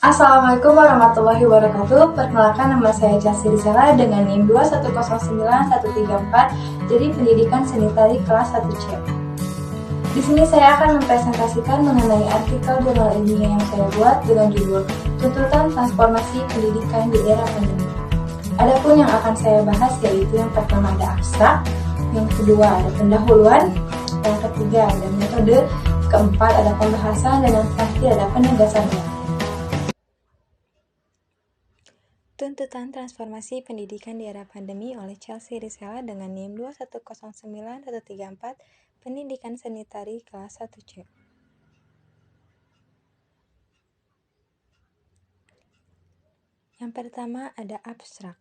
Assalamualaikum warahmatullahi wabarakatuh. Perkenalkan, nama saya Chelsea Rizela dengan NIM 2109134 dari Pendidikan Seni Tari kelas 1C. Di sini saya akan mempresentasikan mengenai artikel jurnal ilmiah yang saya buat dengan judul Tuntutan Transformasi Pendidikan di Era Pandemi. Adapun yang akan saya bahas yaitu yang pertama ada abstrak, yang kedua ada pendahuluan, yang ketiga ada metode, keempat ada pembahasan, dan yang terakhir ada penegasannya. Tuntutan Transformasi Pendidikan di Era Pandemi oleh Chelsea Rizela dengan NIM 2109134 Pendidikan Seni Tari kelas 1C. Yang pertama ada abstrak.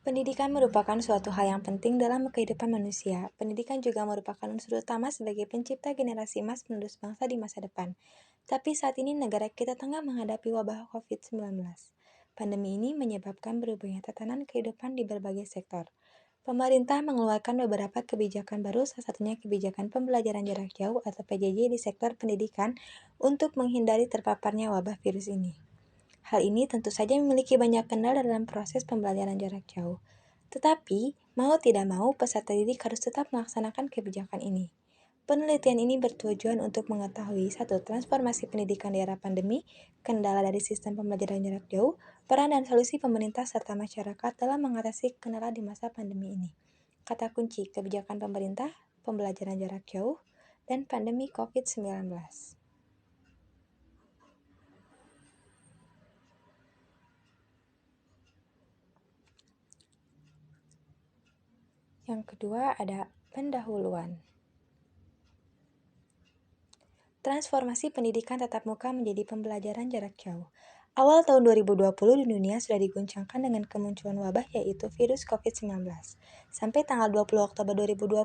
Pendidikan merupakan suatu hal yang penting dalam kehidupan manusia. Pendidikan juga merupakan unsur utama sebagai pencipta generasi emas penerus bangsa di masa depan. Tapi saat ini negara kita tengah menghadapi wabah COVID-19. Pandemi ini menyebabkan berubahnya tatanan kehidupan di berbagai sektor. Pemerintah mengeluarkan beberapa kebijakan baru, salah satunya kebijakan pembelajaran jarak jauh atau PJJ di sektor pendidikan untuk menghindari terpaparnya wabah virus ini. Hal ini tentu saja memiliki banyak kendala dalam proses pembelajaran jarak jauh. Tetapi, mau tidak mau, peserta didik harus tetap melaksanakan kebijakan ini. Penelitian ini bertujuan untuk mengetahui satu transformasi pendidikan di era pandemi, kendala dari sistem pembelajaran jarak jauh, peran dan solusi pemerintah serta masyarakat dalam mengatasi kendala di masa pandemi ini. Kata kunci kebijakan pemerintah, pembelajaran jarak jauh, dan pandemi COVID-19. Yang kedua ada pendahuluan. Transformasi pendidikan tatap muka menjadi pembelajaran jarak jauh. Awal tahun 2020 di dunia sudah diguncangkan dengan kemunculan wabah yaitu virus COVID-19. Sampai tanggal 20 Oktober 2020,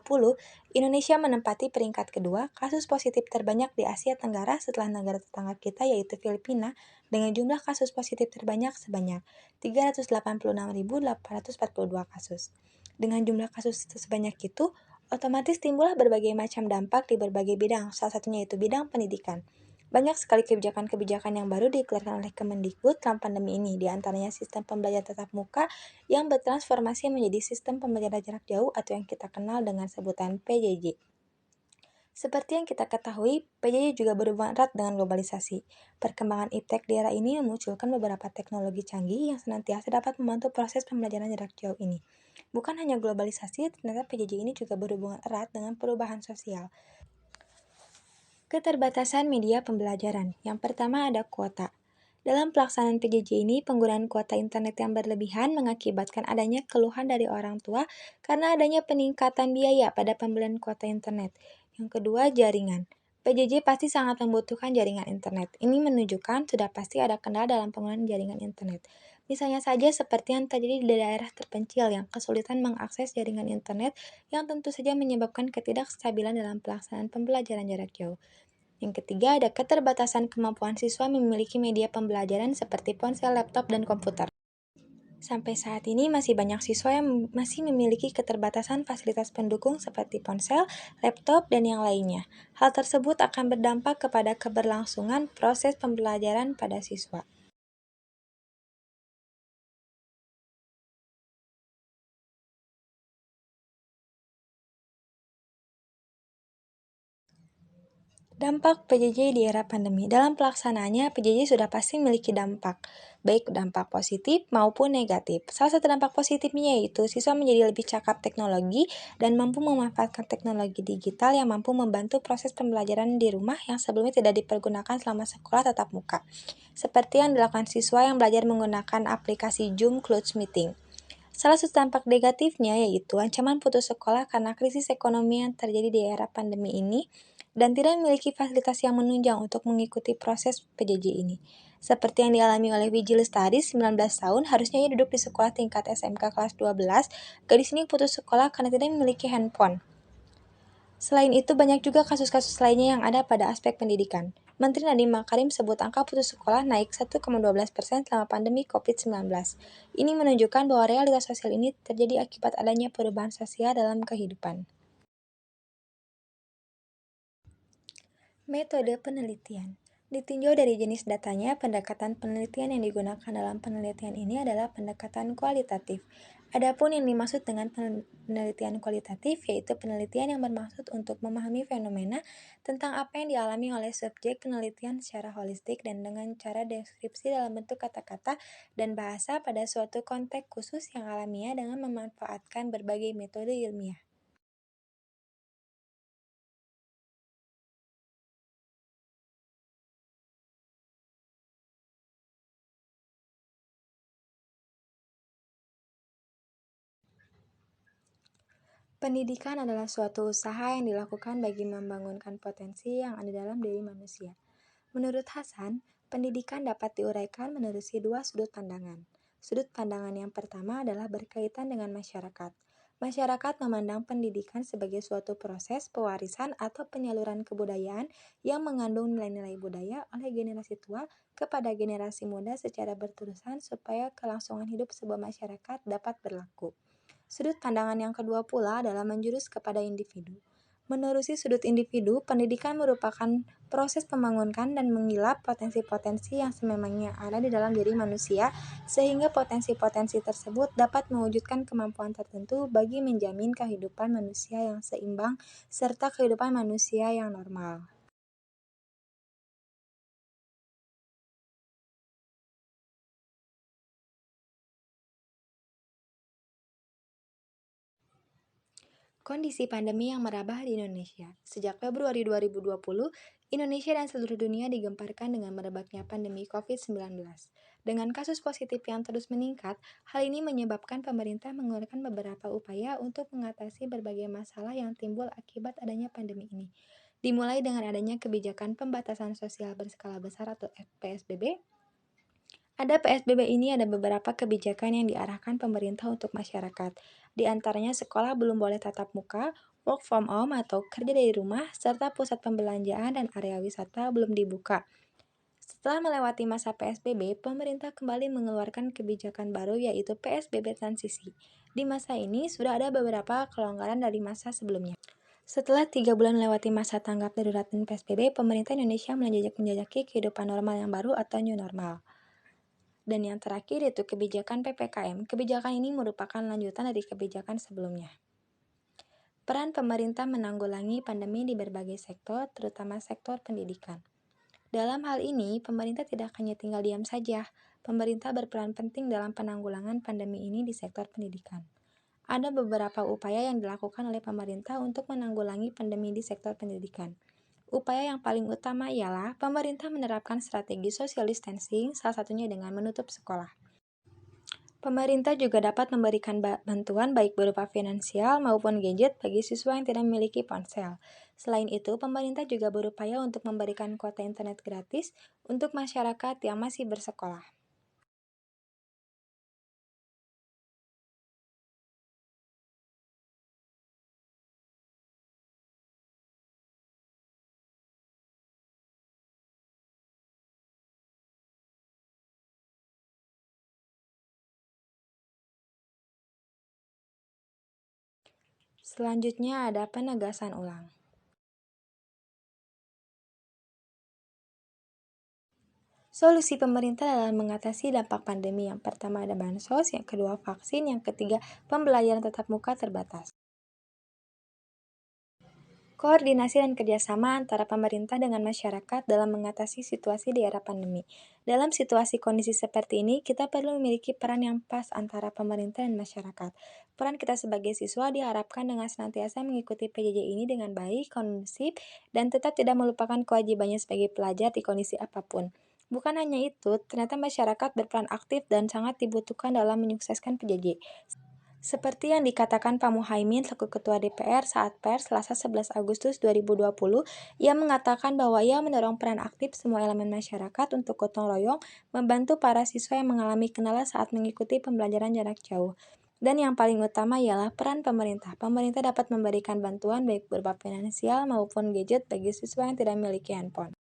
Indonesia menempati peringkat kedua kasus positif terbanyak di Asia Tenggara setelah negara tetangga kita yaitu Filipina dengan jumlah kasus positif terbanyak sebanyak 386.842 kasus. Dengan jumlah kasus sebanyak itu, otomatis timbullah berbagai macam dampak di berbagai bidang, salah satunya itu bidang pendidikan. Banyak sekali kebijakan-kebijakan yang baru dikeluarkan oleh Kemendikbud dalam pandemi ini, di antaranya sistem pembelajaran tatap muka yang bertransformasi menjadi sistem pembelajaran jarak jauh atau yang kita kenal dengan sebutan PJJ. Seperti yang kita ketahui, PJJ juga berhubungan erat dengan globalisasi. Perkembangan iptek di era ini memunculkan beberapa teknologi canggih yang senantiasa dapat membantu proses pembelajaran jarak jauh ini. Bukan hanya globalisasi, ternyata PJJ ini juga berhubungan erat dengan perubahan sosial. Keterbatasan media pembelajaran. Yang pertama ada kuota. Dalam pelaksanaan PJJ ini, penggunaan kuota internet yang berlebihan mengakibatkan adanya keluhan dari orang tua karena adanya peningkatan biaya pada pembelian kuota internet. Yang kedua, jaringan. PJJ pasti sangat membutuhkan jaringan internet. Ini menunjukkan sudah pasti ada kendala dalam penggunaan jaringan internet. Misalnya saja seperti yang terjadi di daerah terpencil yang kesulitan mengakses jaringan internet yang tentu saja menyebabkan ketidakstabilan dalam pelaksanaan pembelajaran jarak jauh. Yang ketiga ada keterbatasan kemampuan siswa memiliki media pembelajaran seperti ponsel, laptop, dan komputer. Sampai saat ini masih banyak siswa yang masih memiliki keterbatasan fasilitas pendukung seperti ponsel, laptop, dan yang lainnya. Hal tersebut akan berdampak kepada keberlangsungan proses pembelajaran pada siswa. Dampak PJJ di era pandemi. Dalam pelaksanaannya, PJJ sudah pasti memiliki dampak, baik dampak positif maupun negatif. Salah satu dampak positifnya yaitu siswa menjadi lebih cakap teknologi dan mampu memanfaatkan teknologi digital yang mampu membantu proses pembelajaran di rumah yang sebelumnya tidak dipergunakan selama sekolah tatap muka. Seperti yang dilakukan siswa yang belajar menggunakan aplikasi Zoom Cloud Meeting. Salah satu dampak negatifnya yaitu ancaman putus sekolah karena krisis ekonomi yang terjadi di era pandemi ini dan tidak memiliki fasilitas yang menunjang untuk mengikuti proses PJJ ini. Seperti yang dialami oleh Wiji Lestari, 19 tahun, harusnya ia duduk di sekolah tingkat SMK kelas 12, gadis ini putus sekolah karena tidak memiliki handphone. Selain itu, banyak juga kasus-kasus lainnya yang ada pada aspek pendidikan. Menteri Nadiem Makarim sebut angka putus sekolah naik 1,12% selama pandemi COVID-19. Ini menunjukkan bahwa realitas sosial ini terjadi akibat adanya perubahan sosial dalam kehidupan. Metode penelitian ditinjau dari jenis datanya. Pendekatan penelitian yang digunakan dalam penelitian ini adalah pendekatan kualitatif. Adapun yang dimaksud dengan penelitian kualitatif yaitu penelitian yang bermaksud untuk memahami fenomena tentang apa yang dialami oleh subjek penelitian secara holistik dan dengan cara deskripsi dalam bentuk kata-kata dan bahasa pada suatu konteks khusus yang alamiah dengan memanfaatkan berbagai metode ilmiah. Pendidikan adalah suatu usaha yang dilakukan bagi membangunkan potensi yang ada dalam diri manusia. Menurut Hasan, pendidikan dapat diuraikan menerusi dua sudut pandangan. Sudut pandangan yang pertama adalah berkaitan dengan masyarakat. Masyarakat memandang pendidikan sebagai suatu proses pewarisan atau penyaluran kebudayaan yang mengandung nilai-nilai budaya oleh generasi tua kepada generasi muda secara berterusan supaya kelangsungan hidup sebuah masyarakat dapat berlaku. Sudut pandangan yang kedua pula adalah menjurus kepada individu. Menerusi sudut individu, pendidikan merupakan proses membangunkan dan menggilap potensi-potensi yang sememangnya ada di dalam diri manusia, sehingga potensi-potensi tersebut dapat mewujudkan kemampuan tertentu bagi menjamin kehidupan manusia yang seimbang serta kehidupan manusia yang normal. Kondisi pandemi yang merabah di Indonesia. Sejak Februari 2020, Indonesia dan seluruh dunia digemparkan dengan merebaknya pandemi COVID-19. Dengan kasus positif yang terus meningkat, hal ini menyebabkan pemerintah mengeluarkan beberapa upaya untuk mengatasi berbagai masalah yang timbul akibat adanya pandemi ini. Dimulai dengan adanya kebijakan pembatasan sosial berskala besar atau PSBB. Ada PSBB ini ada beberapa kebijakan yang diarahkan pemerintah untuk masyarakat. Di antaranya sekolah belum boleh tatap muka, work from home atau kerja dari rumah, serta pusat pembelanjaan dan area wisata belum dibuka. Setelah melewati masa PSBB, pemerintah kembali mengeluarkan kebijakan baru yaitu PSBB transisi. Di masa ini sudah ada beberapa kelonggaran dari masa sebelumnya. Setelah 3 bulan melewati masa tanggap darurat dan PSBB, pemerintah Indonesia menjajaki kehidupan normal yang baru atau new normal. Dan yang terakhir yaitu kebijakan PPKM. Kebijakan ini merupakan lanjutan dari kebijakan sebelumnya. Peran pemerintah menanggulangi pandemi di berbagai sektor, terutama sektor pendidikan. Dalam hal ini, pemerintah tidak hanya tinggal diam saja. Pemerintah berperan penting dalam penanggulangan pandemi ini di sektor pendidikan. Ada beberapa upaya yang dilakukan oleh pemerintah untuk menanggulangi pandemi di sektor pendidikan. Upaya yang paling utama ialah pemerintah menerapkan strategi social distancing, salah satunya dengan menutup sekolah. Pemerintah juga dapat memberikan bantuan baik berupa finansial maupun gadget bagi siswa yang tidak memiliki ponsel. Selain itu, pemerintah juga berupaya untuk memberikan kuota internet gratis untuk masyarakat yang masih bersekolah. Selanjutnya ada penegasan ulang. Solusi pemerintah dalam mengatasi dampak pandemi yang pertama ada bansos, yang kedua vaksin, yang ketiga pembelajaran tatap muka terbatas. Koordinasi dan kerjasama antara pemerintah dengan masyarakat dalam mengatasi situasi di era pandemi. Dalam situasi kondisi seperti ini, kita perlu memiliki peran yang pas antara pemerintah dan masyarakat. Peran kita sebagai siswa diharapkan dengan senantiasa mengikuti PJJ ini dengan baik, kondusif, dan tetap tidak melupakan kewajibannya sebagai pelajar di kondisi apapun. Bukan hanya itu, ternyata masyarakat berperan aktif dan sangat dibutuhkan dalam menyukseskan PJJ. Seperti yang dikatakan Pak Muhaimin selaku Ketua DPR saat pers Selasa 11 Agustus 2020, ia mengatakan bahwa ia mendorong peran aktif semua elemen masyarakat untuk gotong royong membantu para siswa yang mengalami kendala saat mengikuti pembelajaran jarak jauh. Dan yang paling utama ialah peran pemerintah. Pemerintah dapat memberikan bantuan baik berupa finansial maupun gadget bagi siswa yang tidak memiliki handphone.